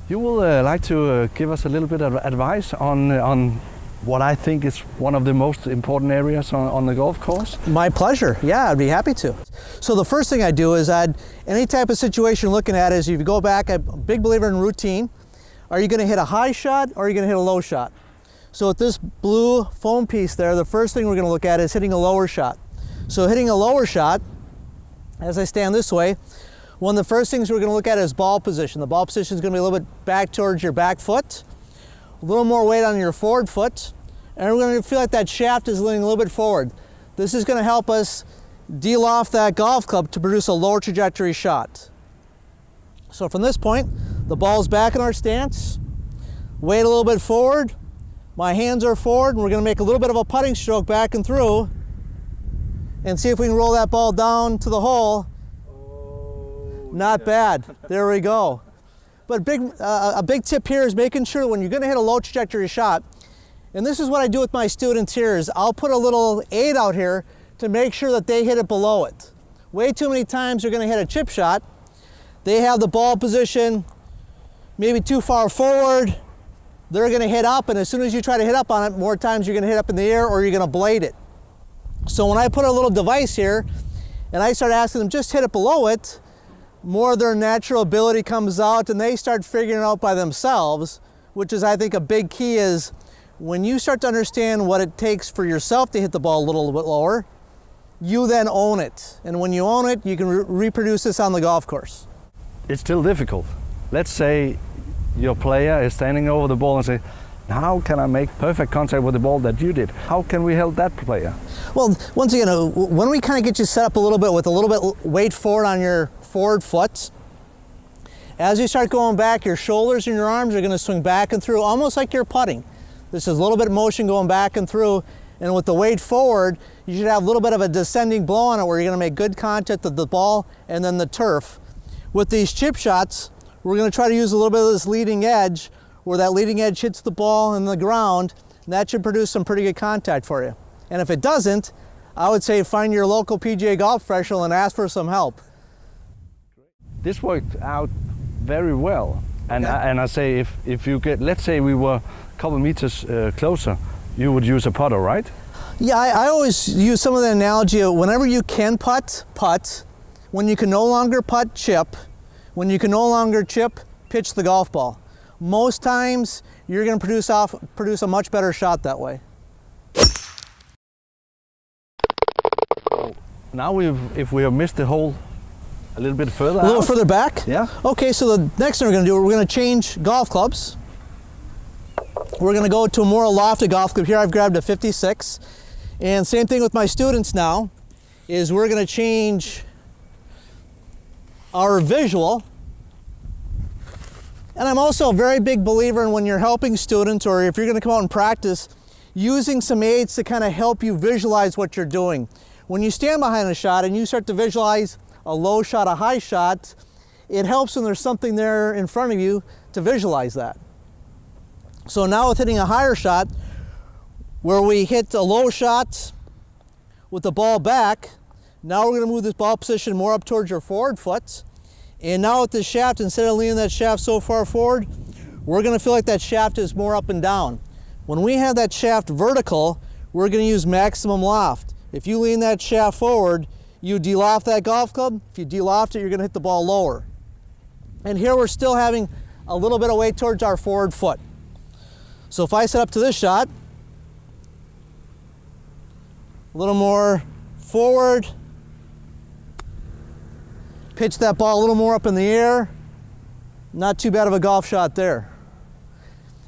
You will like to give us a little bit of advice on what I think is one of the most important areas on the golf course? My pleasure. Yeah, I'd be happy to. So the first thing I do is any type of situation looking at is if you go back, I'm a big believer in routine. Are you going to hit a high shot or are you going to hit a low shot? So with this blue foam piece there, the first thing we're going to look at is hitting a lower shot. So hitting a lower shot, as I stand this way, one of the first things we're going to look at is ball position. The ball position is going to be a little bit back towards your back foot, a little more weight on your forward foot, and we're going to feel like that shaft is leaning a little bit forward. This is going to help us deal off that golf club to produce a lower trajectory shot. So from this point, the ball's back in our stance, weight a little bit forward, my hands are forward, and we're going to make a little bit of a putting stroke back and through and see if we can roll that ball down to the hole. Not bad. There we go. But a big tip here is making sure when you're going to hit a low trajectory shot, and this is what I do with my students here, is I'll put a little aid out here to make sure that they hit it below it. Way too many times they're going to hit a chip shot. They have the ball position maybe too far forward. They're going to hit up, and as soon as you try to hit up on it, more times you're going to hit up in the air or you're going to blade it. So when I put a little device here and I start asking them just hit it below it, more of their natural ability comes out and they start figuring it out by themselves, which is, I think, a big key is when you start to understand what it takes for yourself to hit the ball a little bit lower, you then own it. And when you own it, you can reproduce this on the golf course. It's still difficult. Let's say your player is standing over the ball and say, how can I make perfect contact with the ball that you did? How can we help that player? Well, once again, when we kind of get you set up a little bit with a little bit weight forward on your forward foot, as you start going back, your shoulders and your arms are going to swing back and through, almost like you're putting. This is a little bit of motion going back and through, and with the weight forward, you should have a little bit of a descending blow on it where you're going to make good contact with the ball and then the turf. With these chip shots, we're going to try to use a little bit of this leading edge where that leading edge hits the ball and the ground, and that should produce some pretty good contact for you. And if it doesn't, I would say find your local PGA golf professional and ask for some help. This worked out very well. And, okay. I say if you get, let's say we were a couple meters closer, you would use a putter, right? Yeah, I always use some of the analogy of whenever you can putt, putt. When you can no longer putt, chip. When you can no longer chip, pitch the golf ball. Most times, you're going to produce a much better shot that way. Now if we have missed the hole a little bit further A little out. further back? Yeah. Okay, so the next thing we're going to do, we're going to change golf clubs. We're going to go to a more lofted golf club. Here I've grabbed a 56. And same thing with my students now, is we're going to change our visual. And I'm also a very big believer in when you're helping students or if you're going to come out and practice, using some aids to kind of help you visualize what you're doing. When you stand behind a shot and you start to visualize a low shot, a high shot, it helps when there's something there in front of you to visualize that. So now with hitting a higher shot, where we hit a low shot with the ball back, now we're going to move this ball position more up towards your forward foot. And now with the shaft, instead of leaning that shaft so far forward, we're going to feel like that shaft is more up and down. When we have that shaft vertical, we're going to use maximum loft. If you lean that shaft forward, you de-loft that golf club. If you de-loft it, you're going to hit the ball lower. And here we're still having a little bit of weight towards our forward foot. So if I set up to this shot, a little more forward, pitch that ball a little more up in the air, not too bad of a golf shot there.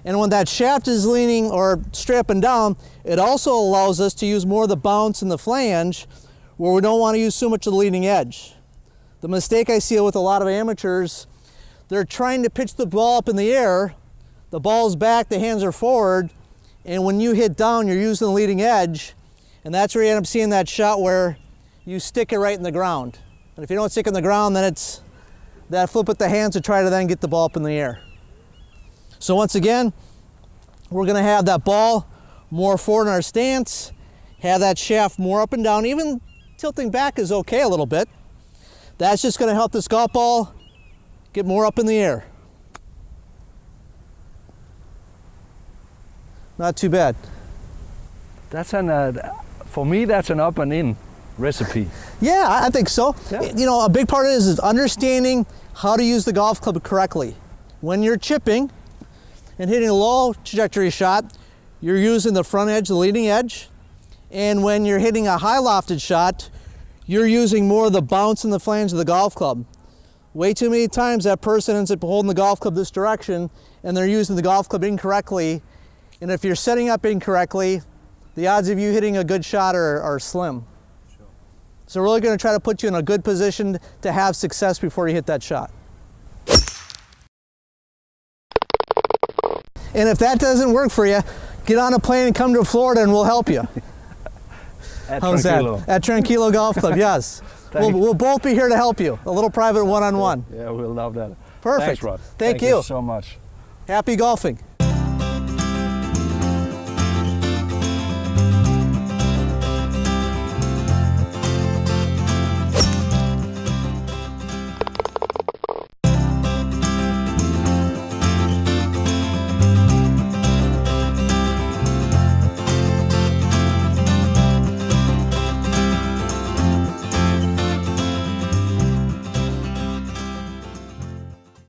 And when that shaft is leaning or straight up and down, it also allows us to use more of the bounce and the flange where we don't want to use so much of the leading edge. The mistake I see with a lot of amateurs, they're trying to pitch the ball up in the air, the ball's back, the hands are forward, and when you hit down, you're using the leading edge, and that's where you end up seeing that shot where you stick it right in the ground. And if you don't stick in the ground, then it's that flip with the hands to try to then get the ball up in the air. So once again, we're going to have that ball more forward in our stance, have that shaft more up and down. Even tilting back is okay a little bit. That's just going to help this golf ball get more up in the air. Not too bad. That's for me, that's an up and in recipe. Yeah, I think so. Yeah. You know, a big part of it is understanding how to use the golf club correctly. When you're chipping and hitting a low trajectory shot, you're using the front edge, the leading edge. And when you're hitting a high lofted shot, you're using more of the bounce and the flange of the golf club. Way too many times that person ends up holding the golf club this direction and they're using the golf club incorrectly. And if you're setting up incorrectly, the odds of you hitting a good shot are slim. Sure. So we're really going to try to put you in a good position to have success before you hit that shot. And if that doesn't work for you, get on a plane and come to Florida and we'll help you. How's Tranquilo. that? At Tranquilo Golf Club, yes. We'll both be here to help you. A little private one-on-one. Yeah, we'll love that. Perfect. Thanks, Rod. Thank you so much. Happy golfing.